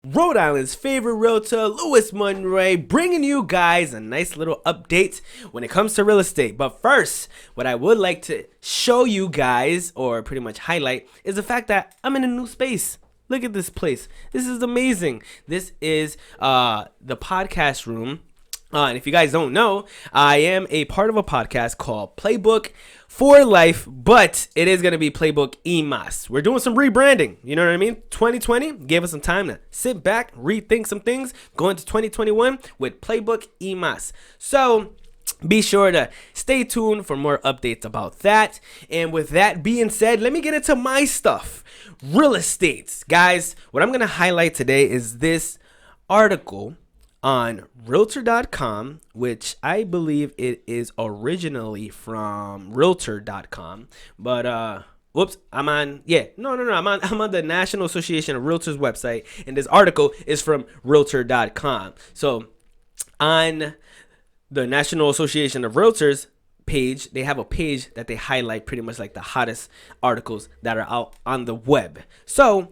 Rhode Island's favorite realtor, Louis Monroe, bringing you guys a nice little update when it comes to real estate. But first, what I would like to show you guys, or pretty much highlight, is the fact that I'm in a new space. Look at this place. This is amazing. This is the podcast room. And if you guys don't know, I am a part of a podcast called Playbook for Life, but it is going to be Playbook EMAS. We're doing some rebranding. You know what I mean? 2020 gave us some time to sit back, rethink some things, go into 2021 with Playbook EMAS. So be sure to stay tuned for more updates about that. And with that being said, let me get into my stuff. Real estate. Guys, what I'm going to highlight today is this article on Realtor.com, which I believe it is originally from Realtor.com, but whoops, I'm on the National Association of Realtors website, and this article is from Realtor.com. So on the National Association of Realtors page, they have a page that they highlight pretty much like the hottest articles that are out on the web. So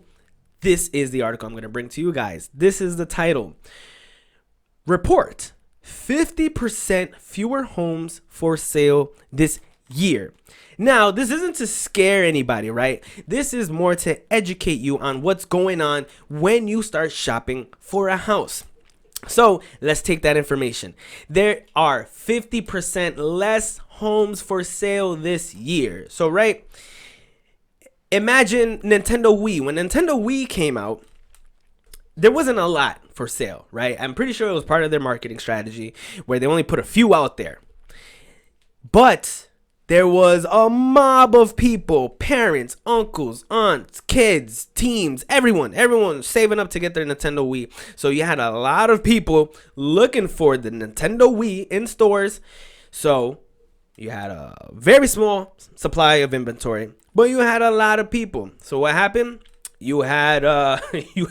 this is the article I'm going to bring to you guys. This is the title. Report 50% fewer homes for sale this year. Now, this isn't to scare anybody, right? This is more to educate you on what's going on when you start shopping for a house. So let's take that information. There are 50% less homes for sale this year. So, right, imagine Nintendo Wii. When Nintendo Wii came out, there wasn't a lot for sale, right? I'm pretty sure it was part of their marketing strategy where they only put a few out there. But there was a mob of people, parents, uncles, aunts, kids, teens, everyone saving up to get their Nintendo Wii. So you had a lot of people looking for the Nintendo Wii in stores. So you had a very small supply of inventory, but you had a lot of people. So what happened? You had a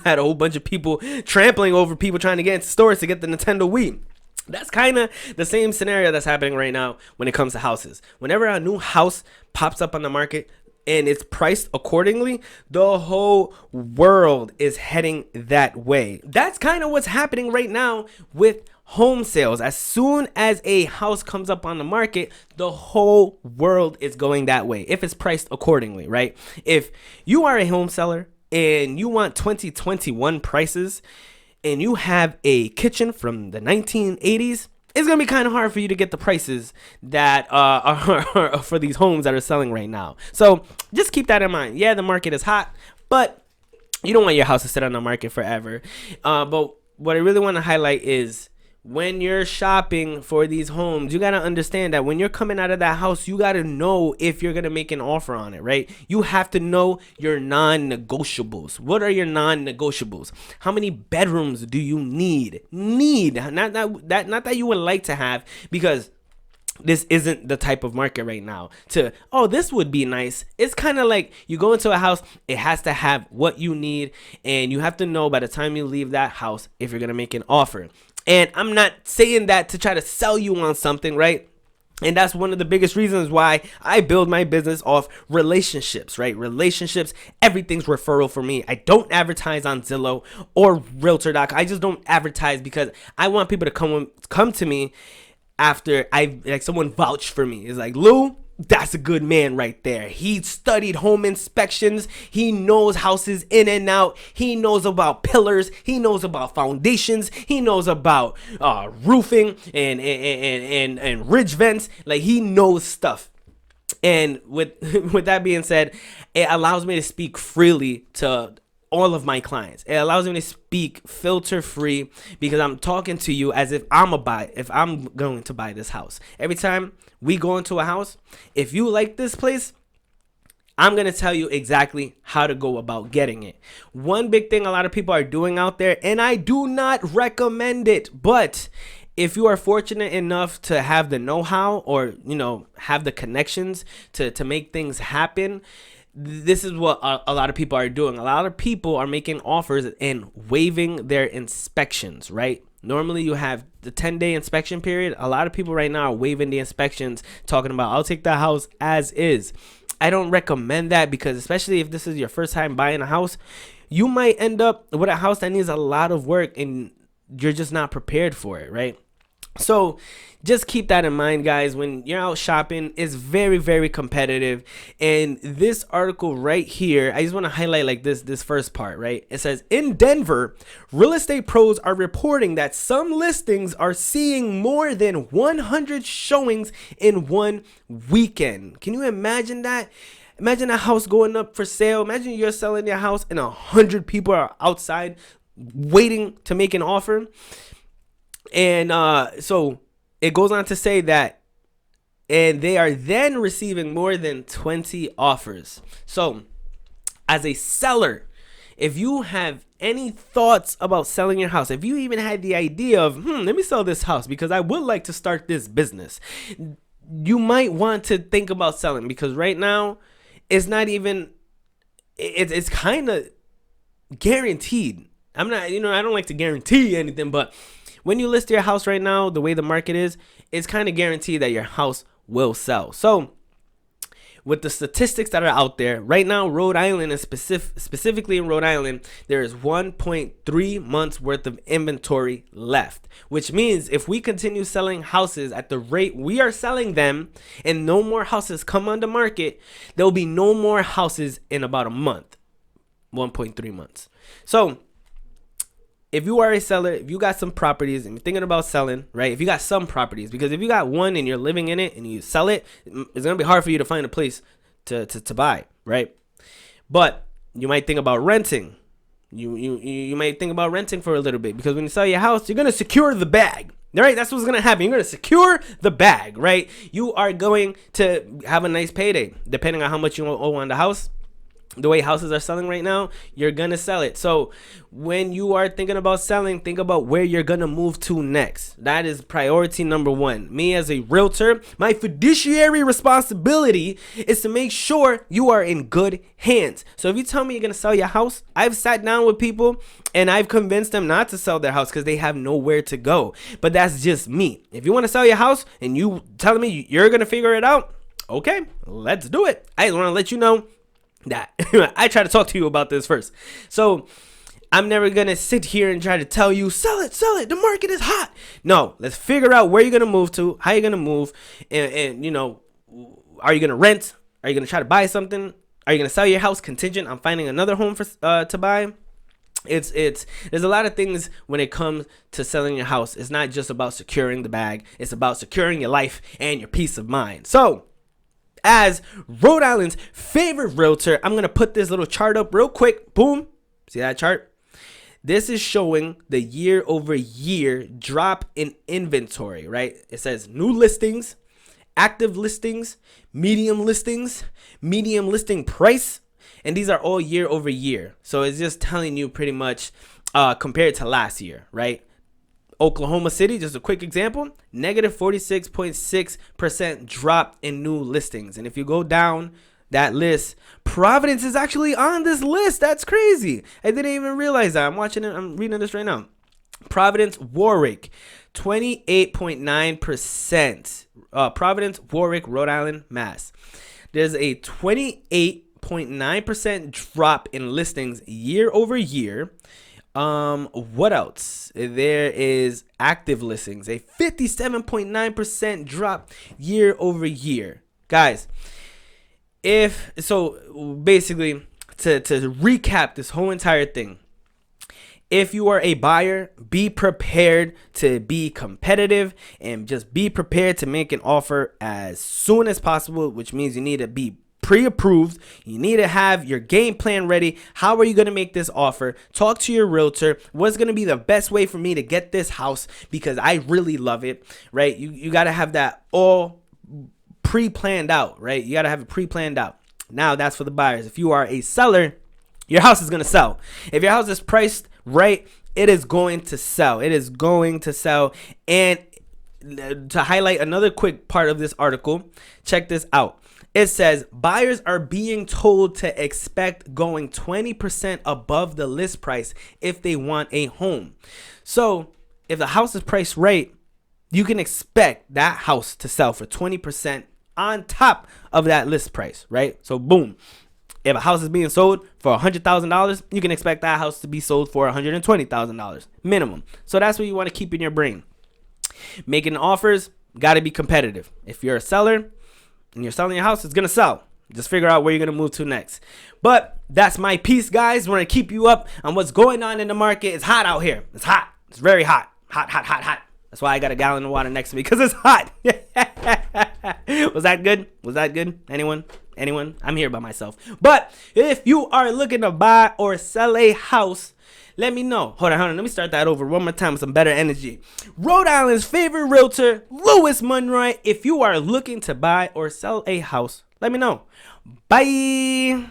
whole bunch of people trampling over people trying to get into stores to get the Nintendo Wii. That's kind of the same scenario that's happening right now when it comes to houses. Whenever a new house pops up on the market and it's priced accordingly, the whole world is heading that way. That's kind of what's happening right now with home sales. As soon as a house comes up on the market, the whole world is going that way if it's priced accordingly, right? If you are a home seller and you want 2021 prices and you have a kitchen from the 1980s, it's going to be kind of hard for you to get the prices that are for these homes that are selling right now. So just keep that in mind. Yeah, the market is hot, but you don't want your house to sit on the market forever. But what I really want to highlight is when you're shopping for these homes, you got to understand that when you're coming out of that house, you got to know if you're going to make an offer on it, right? You have to know your non-negotiables. What are your non-negotiables? How many bedrooms do you need? Not that you would like to have, because this isn't the type of market right now this would be nice. It's kind of like you go into a house, it has to have what you need, and you have to know by the time you leave that house if you're going to make an offer. And I'm not saying that to try to sell you on something, right? And that's one of the biggest reasons why I build my business off relationships, right? Relationships, everything's referral for me. I don't advertise on Zillow or Realtor.com. I just don't advertise because I want people to come to me after someone vouched for me. It's like, Lou, that's a good man right there. He studied home inspections. He knows houses in and out. He knows about pillars. He knows about foundations. He knows about roofing and ridge vents. Like, he knows stuff. And with that being said, it allows me to speak freely to all of my clients. It allows me to speak filter free because I'm talking to you as if I'm going to buy this house. Every time we go into a house, if you like this place, I'm going to tell you exactly how to go about getting it. One big thing a lot of people are doing out there, and I do not recommend it, but if you are fortunate enough to have the know-how or, have the connections to make things happen, this is what a lot of people are doing. A lot of people are making offers and waiving their inspections, right? Normally you have the 10-day inspection period. A lot of people right now are waiving the inspections, talking about, I'll take the house as is. I don't recommend that because especially if this is your first time buying a house, you might end up with a house that needs a lot of work and you're just not prepared for it, right? So just keep that in mind, guys. When you're out shopping, it's very, very competitive. And this article right here, I just want to highlight like this first part, right? It says, in Denver, real estate pros are reporting that some listings are seeing more than 100 showings in one weekend. Can you imagine that? Imagine a house going up for sale. Imagine you're selling your house and 100 people are outside waiting to make an offer. And so it goes on to say that, and they are then receiving more than 20 offers. So as a seller, if you have any thoughts about selling your house, if you even had the idea of, let me sell this house because I would like to start this business, you might want to think about selling, because right now it's not even, it's kind of guaranteed. I'm not, I don't like to guarantee anything, but when you list your house right now, the way the market is, it's kind of guaranteed that your house will sell. So with the statistics that are out there right now, Rhode Island, and specifically in Rhode Island, there is 1.3 months worth of inventory left, which means if we continue selling houses at the rate we are selling them and no more houses come on the market, there will be no more houses in about a month, 1.3 months. So if you are a seller, if you got some properties and you're thinking about selling, right? If you got some properties, because if you got one and you're living in it and you sell it, it's going to be hard for you to find a place to buy, right? But you might think about renting. You might think about renting for a little bit, because when you sell your house, you're going to secure the bag. All right, that's what's going to happen. You're going to secure the bag, right? You are going to have a nice payday, depending on how much you owe on the house. The way houses are selling right now, you're gonna sell it. So when you are thinking about selling, think about where you're gonna move to next. That is priority number one. Me as a realtor, my fiduciary responsibility is to make sure you are in good hands. So if you tell me you're gonna sell your house, I've sat down with people and I've convinced them not to sell their house because they have nowhere to go. But that's just me. If you want to sell your house and you telling me you're gonna figure it out, okay, let's do it. I want to let you know that I try to talk to you about this first. So I'm never gonna sit here and try to tell you sell it, the market is hot. No, let's figure out where you're gonna move to, how you're gonna move, and are you gonna rent, are you gonna try to buy something, are you gonna sell your house contingent on finding another home for to buy. It's there's a lot of things when it comes to selling your house. It's not just about securing the bag, it's about securing your life and your peace of mind. So as Rhode Island's favorite realtor, I'm going to put this little chart up real quick. Boom. See that chart? This is showing the year over year drop in inventory, right? It says new listings, active listings, medium listing price. And these are all year over year. So it's just telling you pretty much compared to last year, right? Oklahoma City, just a quick example, negative 46.6% drop in new listings. And if you go down that list, Providence is actually on this list. That's crazy. I didn't even realize that. I'm watching it. I'm reading this right now. Providence, Warwick, 28.9%. Providence, Warwick, Rhode Island, Mass. There's a 28.9% drop in listings year over year. What else? There is active listings, a 57.9% drop year over year. Guys, basically to recap this whole entire thing, if you are a buyer, be prepared to be competitive and just be prepared to make an offer as soon as possible, which means you need to be pre-approved. You need to have your game plan ready. How are you going to make this offer? Talk to your realtor. What's going to be the best way for me to get this house because I really love it, right? You got to have that all pre-planned out, right? You got to have it pre-planned out. Now that's for the buyers. If you are a seller, your house is going to sell. If your house is priced right, it is going to sell. It is going to sell. And to highlight another quick part of this article, check this out. It says buyers are being told to expect going 20% above the list price if they want a home. So if the house is priced right, you can expect that house to sell for 20% on top of that list price, right? So boom. If a house is being sold for $100,000, you can expect that house to be sold for $120,000 minimum. So that's what you want to keep in your brain. Making offers, got to be competitive. If you're a seller and you're selling your house, it's going to sell. Just figure out where you're going to move to next. But that's my piece, guys. We're going to keep you up on what's going on in the market. It's hot out here. It's hot. It's very hot. Hot, hot, hot, hot. That's why I got a gallon of water next to me, because it's hot. Was that good? Was that good? Anyone? I'm here by myself. But if you are looking to buy or sell a house, let me know. Hold on. Let me start that over one more time with some better energy. Rhode Island's favorite realtor, Louis Monroy. If you are looking to buy or sell a house, let me know. Bye.